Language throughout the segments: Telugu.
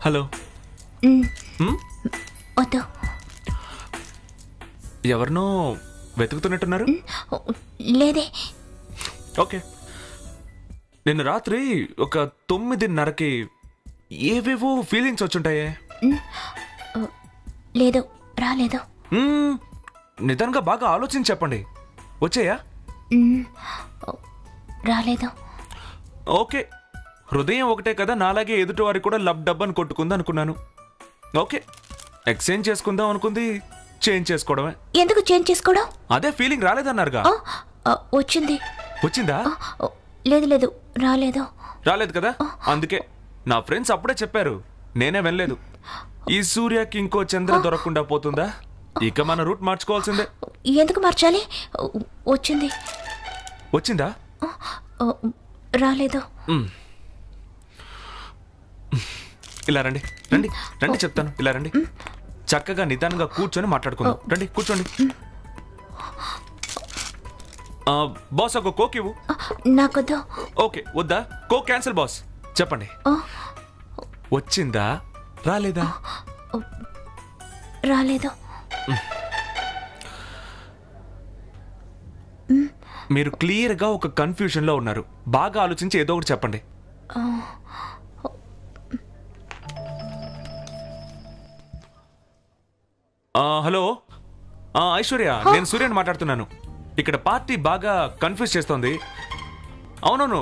హలో. వద్దు. ఎవరినో వెతుకుతున్నట్టున్నారు? లేదే. ఓకే. నిన్న రాత్రి ఒక 9:30కి ఏవేవో ఫీలింగ్స్ వచ్చుంటాయే? లేదు, రాలేదు. నిదానంగా బాగా ఆలోచించి చెప్పండి. వచ్చాయా? రాలేదు. ఓకే, హృదయం ఒకటే కదా, నాలాగే ఎదుటి వారికి కూడా లబ్ డబ్ అని కొట్టుకుంది అనుకున్నాను. ఓకే, ఎక్స్చేంజ్ చేసుకుందాం అనుకుంది, చేంజ్ చేసుకోవడమే. ఎందుకు చేంజ్ చేసుకోవడం? అదే ఫీలింగ్ రాలేదన్నారుగా. వచ్చింది. వచ్చిందా? లేదు లేదు, రాలేదు. రాలేదు కదా, అందుకే నా ఫ్రెండ్స్ అప్పుడే చెప్పారు, నేనే వెళ్ళలేదు. ఈ సూర్యకి ఇంకో చంద్ర దొరకకుండా పోతుందా? ఇక మన రూట్ మార్చుకోవాల్సిందే. ఎందుకు మార్చాలి? వచ్చింది. వచ్చిందా? రాలేదు. ఇలా రండి రండి రండి, చెప్తాను. ఇలా రండి, చక్కగా నిదానంగా కూర్చొని మాట్లాడుకుందాం. రండి, కూర్చోండి. బాస్, ఒక కోక్ ఇవ్వు. నాకొద్దు. ఓకే, వద్దా? Coke cancel boss. చెప్పండి, వచ్చిందా రాలేదా? రాలేదు. మీరు క్లియర్గా ఒక కన్ఫ్యూజన్లో ఉన్నారు. బాగా ఆలోచించి ఏదో ఒకటి చెప్పండి. హలో ఐశ్వర్య, నేను సూర్యని మాట్లాడుతున్నాను. ఇక్కడ పార్టీ బాగా కన్ఫ్యూజ్ చేస్తోంది. అవునవును,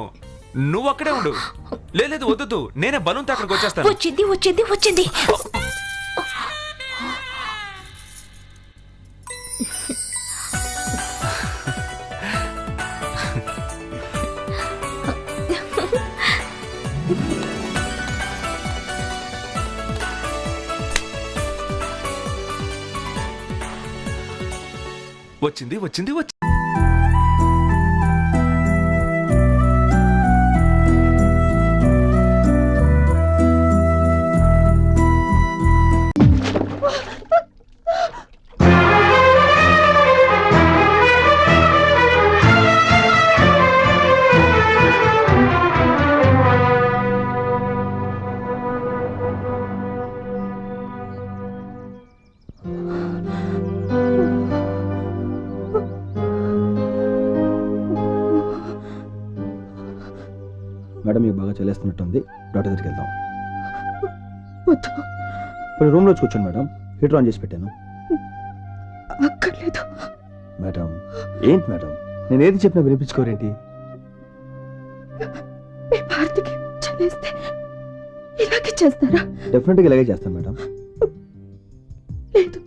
నువ్వు అక్కడే ఉండు. లేదు వద్దు, నేనే బలూన్తో అక్కడికి వచ్చేస్తాను. వచ్చింది వచ్చింది వచ్చింది. వచ్చింది వచ్చింది వచ్చింది. మేడం, మీకు బాగా చల్లేస్తున్నట్టుంది, డాక్టర్ దగ్గరికి వెళ్దాం. వద్దు. ఇప్పుడు రూమ్లో కూర్చోండి మేడం, హీటర్ ఆన్ చేసి పెట్టాను. అక్కర్లేదు. మేడం, ఏంటి మేడం, నేను ఏది చెప్పినా వినిపించుకోరేంటి? మీ భారతికి చలేస్తే ఇలాగే చేస్తారా? డెఫినెట్గా ఇలాగే చేస్తాను మేడం. లేదు,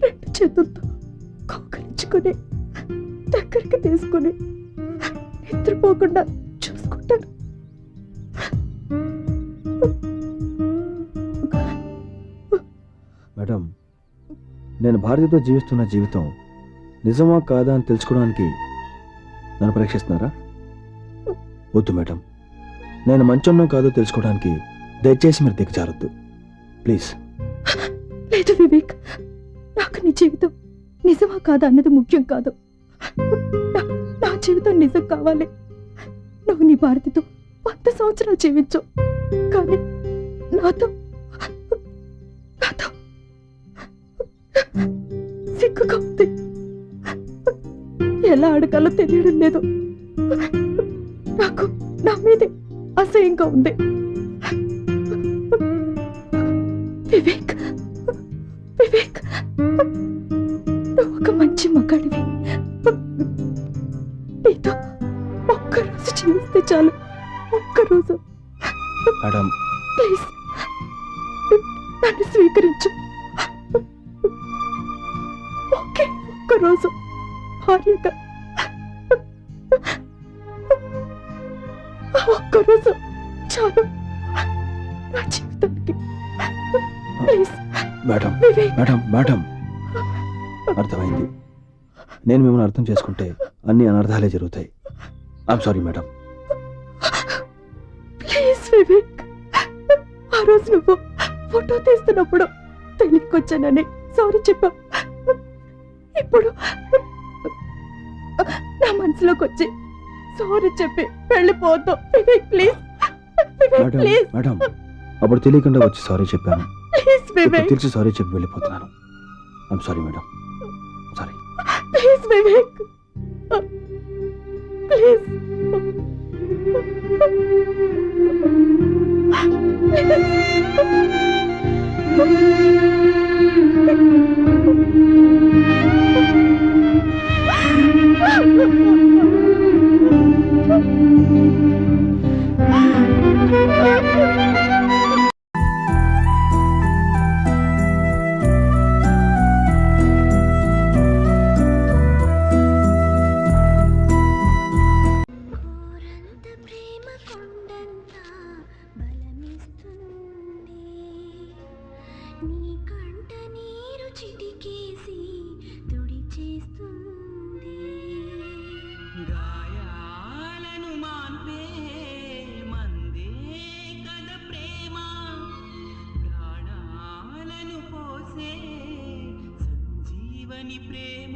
రెండు చేతులతో కౌగిలించుకొని దగ్గరికి తీసుకుని నిద్రపోకుండా చూసుకుంటాను. మేడం, నేను భారతితో జీవిస్తున్న జీవితం నిజమా కాదా అని తెలుసుకోవడానికి నన్ను పరీక్షిస్తున్నారా? వద్దు మేడం, నేను మంచోన్నో కాదో తెలుసుకోవడానికి దయచేసి మీరు దిగజారొద్దు ప్లీజ్. లేదు వివేక్, నాకు నీ జీవితం నిజమా కాదా అన్నది ముఖ్యం కాదు. నా జీవితం నిజం కావాలి. నువ్వు నీ భారతితో 100 సంవత్సరాలు జీవించు, కానీ నాతో నాతో సిగ్గుగా ఉంది. ఎలా అడగాలో తెలియడం లేదు. నాకు నా మీదే అసహ్యంగా ఉంది. వివేక్, వివేక్, నువ్వు ఒక మంచి మగాడివి. నీతో ఒక్కరోజు జీవిస్తే చాలు, ఒక్కరోజు. మేడం ప్లీజ్ నన్ను స్వీకరించు. ఒకే ఒక్కరోజు భార్యగా, ఒక్కరోజు చాలు నా జీవితానికి. Please madam Vivek. Madam madam, అర్థమైంది. నేను మిమ్మల్ని అర్థం చేసుకుంటే అన్ని అనర్థాలే జరుగుతాయి. I'm sorry madam. Please Vivek, ఆ రోజు నువ్వు ఫోటో తీస్తున్నప్పుడు తెలియకొచ్చానని సారీ చెప్పా. ఇప్పుడు నా మనసులోకి వచ్చి సారీ చెప్పి వెళ్ళిపోతావు. Vivek please madam please madam అప్పుడు తెలియకుండా వచ్చి సారీ చెప్పాను. ప్లీజ్ ఇప్పుడు వివేక్ తెలిసి సారీ చెప్పి వెళ్ళిపోతున్నాను. I'm sorry madam, sorry. Please Vivek please కోరంత ప్రేమ కొండంత బలమిస్తుంది నీ కంట నీరు చిటికేసి తుడిచేస్తుంది గాయాలను మాన్పే మందే కద ప్రేమ ప్రాణాలను పోసే సంజీవని ప్రేమ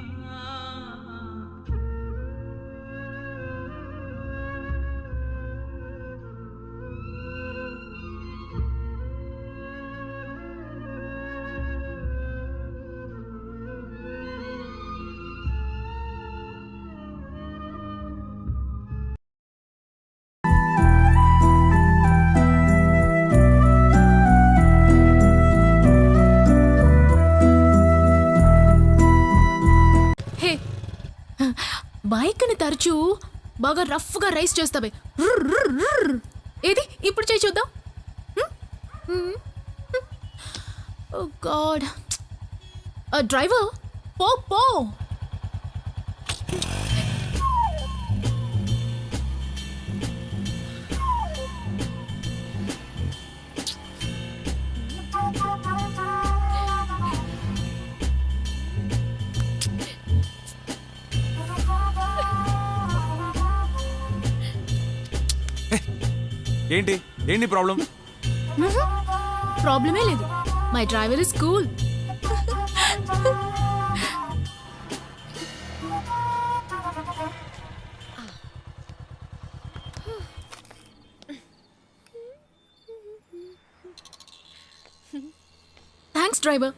హే బైక్ని తరచూ బాగా రఫ్గా రైస్ చేస్తావే రుర్ రుర్ రుర్. ఏది ఇప్పుడు చేయి చూద్దాం. ఓ గాడ్ డ్రైవర్ పో పో. ఏంటి ఏంటి ప్రాబ్లం? ప్రాబ్లమే లేదు. My driver is cool. Thanks driver.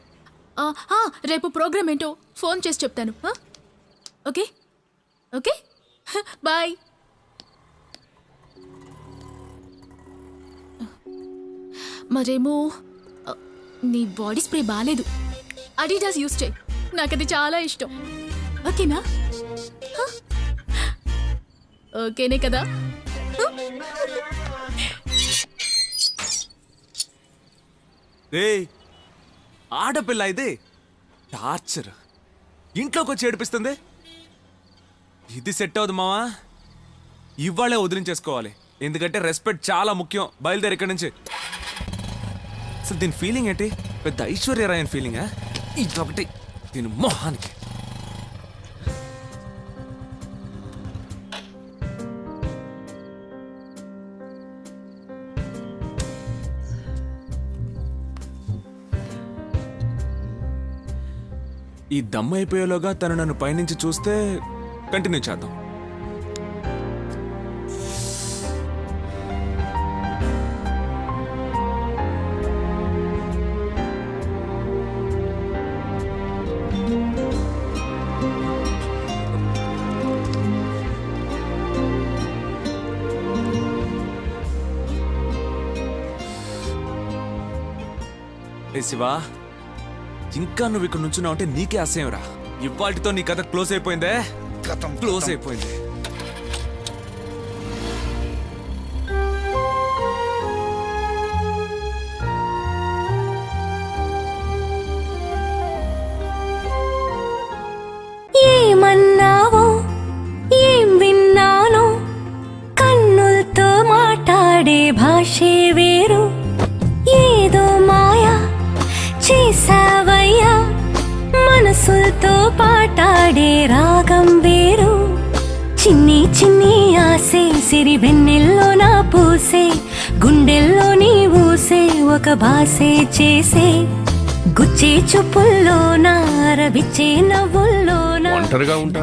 రేపు ప్రోగ్రామ్ ఏంటో ఫోన్ చేసి చెప్తాను. Okay okay bye. మరేమో నీ బాడీ స్ప్రే బాగాలేదు. అడిడాస్ యూస్ చేయి, నాకు అది చాలా ఇష్టం. ఓకేనా? ఓకేనే కదా? ఏయ్ ఆడపిల్ల ఇది టార్చర్. ఇంట్లోకి వచ్చి ఏడిపిస్తుంది. ఇది సెట్ అవుదు మావా. ఇవాళే వదిలించేసుకోవాలి. ఎందుకంటే రెస్పెక్ట్ చాలా ముఖ్యం. బయలుదేరి ఇక్కడి నుంచి. అసలు దీని ఫీలింగ్ ఏంటి? పెద్ద ఐశ్వర్యరాయన్ ఫీలింగా? ఇదొకటి దీని మొహానికి. ఈ దమ్ అయిపోయేలోగా తను నన్ను పైనుంచి చూస్తే కంటిన్యూ చేద్దాం. ఏ శివా, ఇంకా నువ్వు ఇక్కడ నుంచున్నావు అంటే నీకే అసహ్యం రా. ఇవాటితో నీ కథ క్లోజ్ అయిపోయిందే. క్లోజ్ అయిపోయింది. ఏమన్నావో ఏం విన్నానో కన్నులతో మాట్లాడే భాషే వేరు. ఏదో మాయా చేసావయ్యా మనసులతో పాటాడే రాగం వేరు. చిన్ని చిన్ని ఆసే సిరి వెన్నెల్లో నా పూసే గుండెల్లో నీ ఊసే ఒక భాసే చేసే గుచ్చే చూపుల్లోనా రవిచ్చే నవ్వుల్లోనా ఒంటరిగా ఉంటా